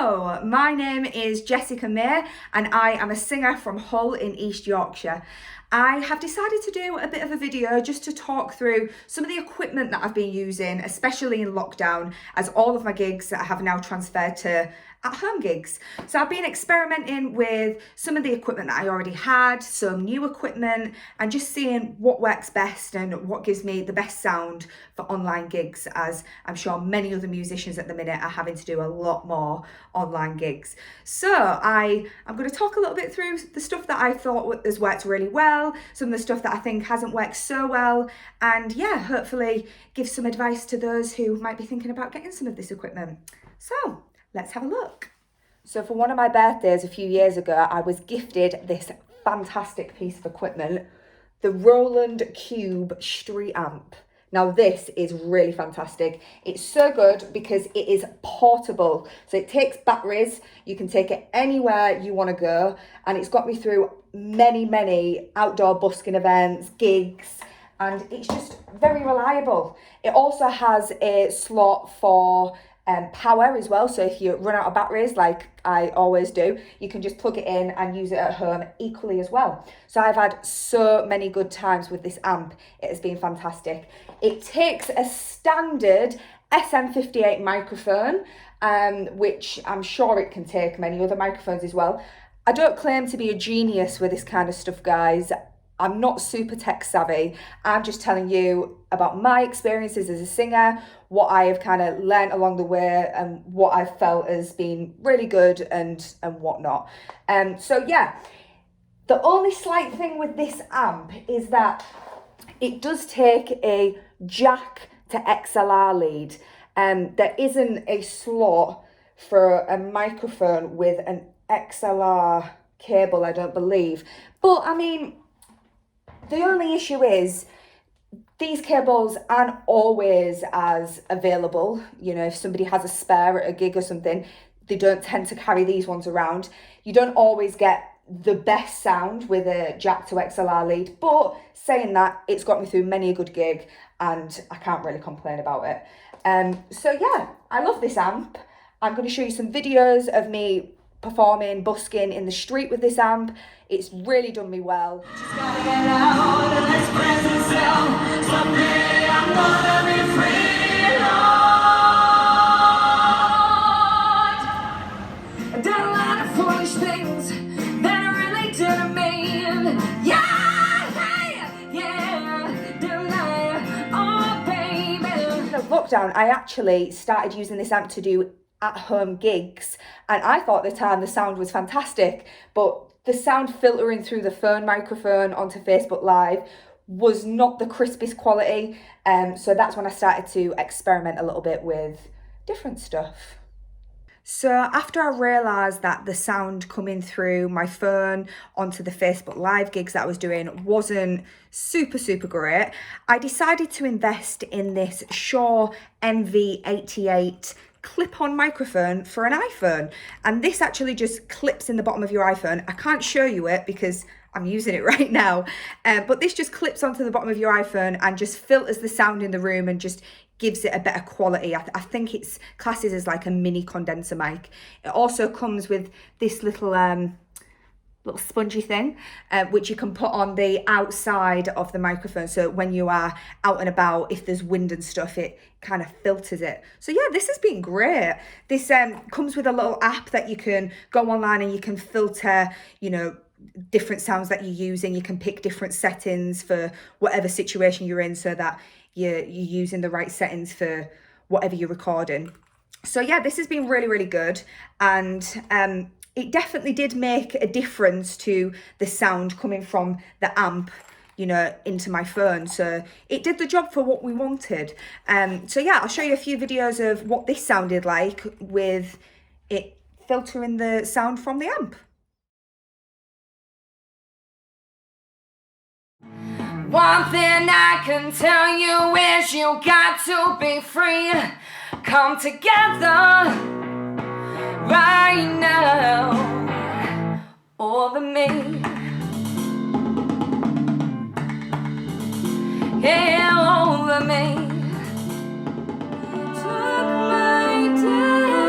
Hello, my name is Jessika and I am a singer from Hull in East Yorkshire. I have decided to do a bit of a video just to talk through some of the equipment that I've been using, especially in lockdown, as all of my gigs have now transferred to at-home gigs. So I've been experimenting with some of the equipment that I already had, some new equipment, and just seeing what works best and what gives me the best sound for online gigs, as I'm sure many other musicians at the minute are having to do a lot more online gigs. So I'm going to talk a little bit through the stuff that I thought has worked really well, some of the stuff that I think hasn't worked so well, and yeah, hopefully give some advice to those who might be thinking about getting some of this equipment. So let's have a look. So for one of my birthdays a few years ago, I was gifted this fantastic piece of equipment, the Roland Cube Street Amp. Now this is really fantastic. It's so good because it is portable. So it takes batteries, you can take it anywhere you want to go, and it's got me through many outdoor busking events, gigs, and it's just very reliable. It also has a slot for power as well, so if you run out of batteries like I always do, you can just plug it in and use it at home equally as well. So I've had so many good times with this amp. It has been fantastic. It takes a standard SM58 microphone, which I'm sure it can take many other microphones as well. I don't claim to be a genius with this kind of stuff, guys. I'm not super tech savvy. I'm just telling you about my experiences as a singer, what I have kind of learned along the way, and what I've felt has been really good and whatnot. So yeah, the only slight thing with this amp is that it does take a jack to XLR lead. There isn't a slot for a microphone with an XLR cable, I don't believe. But I mean, the only issue is these cables aren't always as available. You know, if somebody has a spare at a gig or something, they don't tend to carry these ones around. You don't always get the best sound with a jack to XLR lead, but saying that, it's got me through many a good gig and I can't really complain about it. So yeah, I love this amp. I'm going to show you some videos of me performing, busking in the street with this amp. It's really done me well. Just gotta get out and express itself. Someday I'm gonna be free, Lord. I've done a lot of foolish things that I really didn't mean. Oh baby. In lockdown, I actually started using this amp to do at-home gigs, and I thought at the time the sound was fantastic, but the sound filtering through the phone microphone onto Facebook Live was not the crispest quality, so that's when I started to experiment a little bit with different stuff. So after I realised that the sound coming through my phone onto the Facebook Live gigs that I was doing wasn't super great, I decided to invest in this Shure MV88 clip-on microphone for an iPhone, and this actually just clips in the bottom of your iPhone. I can't show you it because I'm using it right now, but this just clips onto the bottom of your iPhone and just filters the sound in the room and just gives it a better quality. I think it's classes as like a mini condenser mic. It also comes with this little spongy thing, which you can put on the outside of the microphone, so when you are out and about, if there's wind and stuff, it kind of filters it. So yeah, this has been great. This comes with a little app that you can go online and you can filter, you know, different sounds that you're using. You can pick different settings for whatever situation you're in, so that you're using the right settings for whatever you're recording. So yeah, this has been really good, and it definitely did make a difference to the sound coming from the amp, you know, into my phone. So it did the job for what we wanted. So yeah, I'll show you a few videos of what this sounded like with it filtering the sound from the amp. One thing I can tell you is you got to be free. Come together right now over me. Yeah, over me. Took my days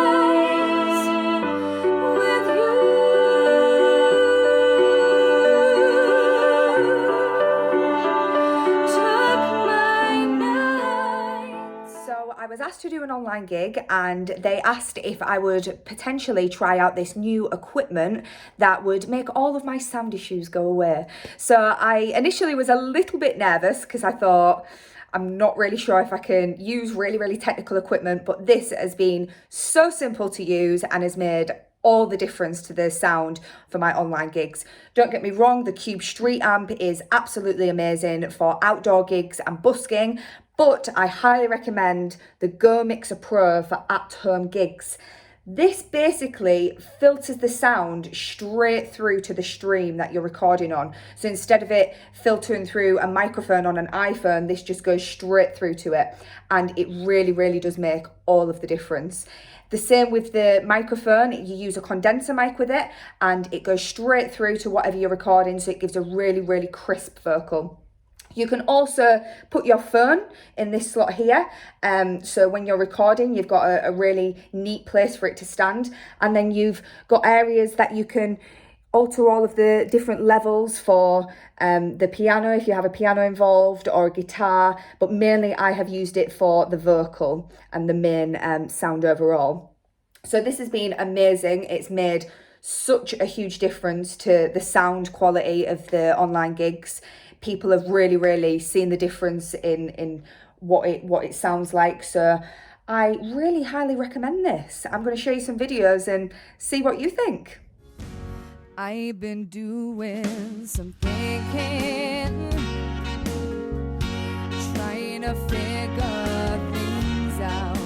So I was asked to do an online gig and they asked if I would potentially try out this new equipment that would make all of my sound issues go away. So I initially was a little bit nervous because I thought, I'm not really sure if I can use really technical equipment, but this has been so simple to use and has made all the difference to the sound for my online gigs. Don't get me wrong, the Cube Street Amp is absolutely amazing for outdoor gigs and busking, but I highly recommend the Go Mixer Pro for at-home gigs. This basically filters the sound straight through to the stream that you're recording on. So instead of it filtering through a microphone on an iPhone, this just goes straight through to it. And it really does make all of the difference. The same with the microphone, you use a condenser mic with it and it goes straight through to whatever you're recording, so it gives a really crisp vocal. You can also put your phone in this slot here, so when you're recording, you've got a really neat place for it to stand, and then you've got areas that you can alter all of the different levels for the piano, if you have a piano involved, or a guitar, but mainly I have used it for the vocal and the main sound overall. So this has been amazing. It's made such a huge difference to the sound quality of the online gigs. People have really seen the difference in what it sounds like. So I really highly recommend this. I'm going to show you some videos and see what you think. I've been doing some thinking, trying to figure things out.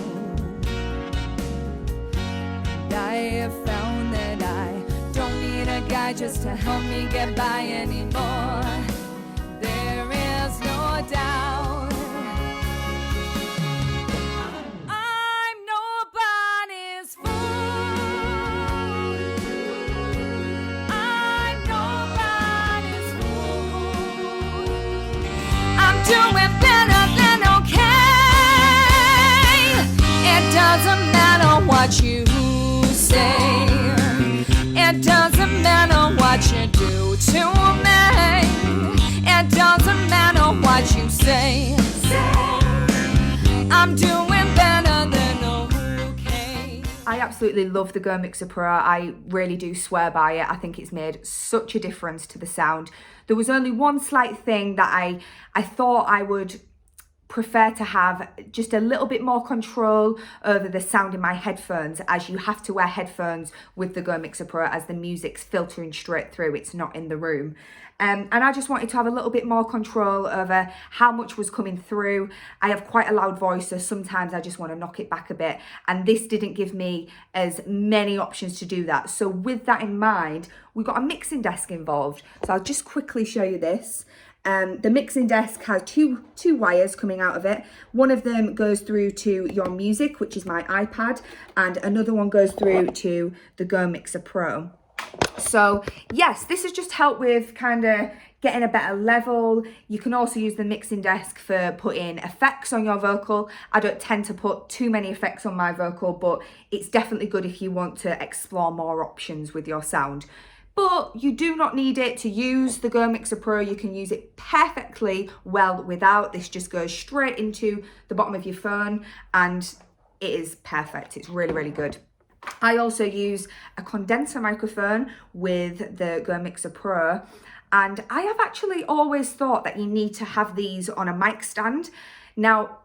And I have found that I don't need a guy just to help me get by anymore. There is no doubt I'm nobody's fool. I'm nobody's fool. I'm doing better than okay. It doesn't matter what you say. It doesn't matter what you do to me. It doesn't matter what you say. I'm doing better than okay. I absolutely love the Go Mixer Pro. I really do swear by it. I think it's made such a difference to the sound. There was only one slight thing that I thought I would prefer to have just a little bit more control over the sound in my headphones, as you have to wear headphones with the Go Mixer Pro as the music's filtering straight through, it's not in the room. And I just wanted to have a little bit more control over how much was coming through. I have quite a loud voice, so sometimes I just want to knock it back a bit, and this didn't give me as many options to do that. So with that in mind, we got a mixing desk involved. So I'll just quickly show you this. The mixing desk has two wires coming out of it. One of them goes through to your music, which is my iPad, and another one goes through to the Go Mixer Pro. So yes, this has just helped with kind of getting a better level. You can also use the mixing desk for putting effects on your vocal. I don't tend to put too many effects on my vocal, but it's definitely good if you want to explore more options with your sound. But you do not need it to use the Go Mixer Pro. You can use it perfectly well without. This just goes straight into the bottom of your phone and it is perfect. It's really good. I also use a condenser microphone with the Go Mixer Pro, and I have actually always thought that you need to have these on a mic stand. Now,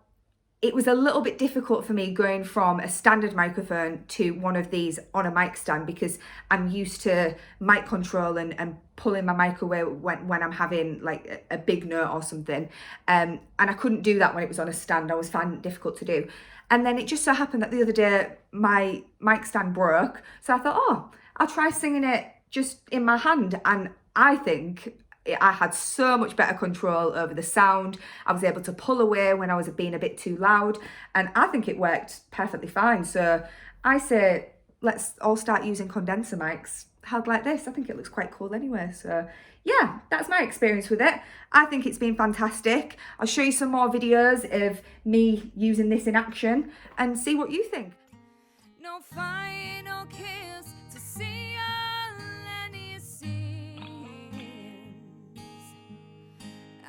it was a little bit difficult for me going from a standard microphone to one of these on a mic stand, because I'm used to mic control and pulling my mic away when I'm having like a big note or something. And I couldn't do that when it was on a stand. I was finding it difficult to do. And then it just so happened that the other day my mic stand broke. So I thought, oh, I'll try singing it just in my hand. And I think I had so much better control over the sound. I was able to pull away when I was being a bit too loud, and I think it worked perfectly fine. So I say, let's all start using condenser mics held like this. I think it looks quite cool anyway. So yeah, that's my experience with it. I think it's been fantastic. I'll show you some more videos of me using this in action and see what you think. No final kiss to seal any sins.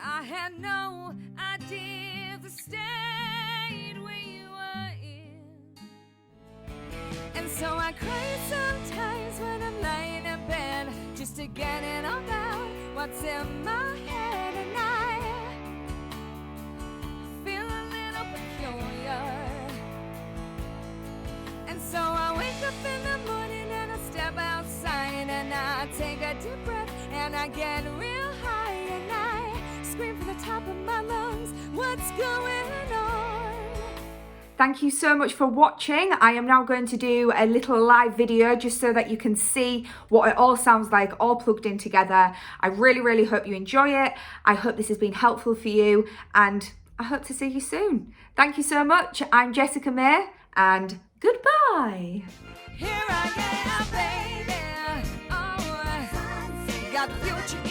I had no idea the state where you were. So I cry sometimes when I'm lying in bed, just to get it all out what's in my head, and I feel a little peculiar. And so I wake up in the morning and I step outside and I take a deep breath and I get real high and I scream from the top of my lungs, what's going on? Thank you so much for watching. I am now going to do a little live video just so that you can see what it all sounds like all plugged in together. I really hope you enjoy it. I hope this has been helpful for you and I hope to see you soon. Thank you so much. I'm Jessika May and goodbye. Here I am, baby. Oh, got the future.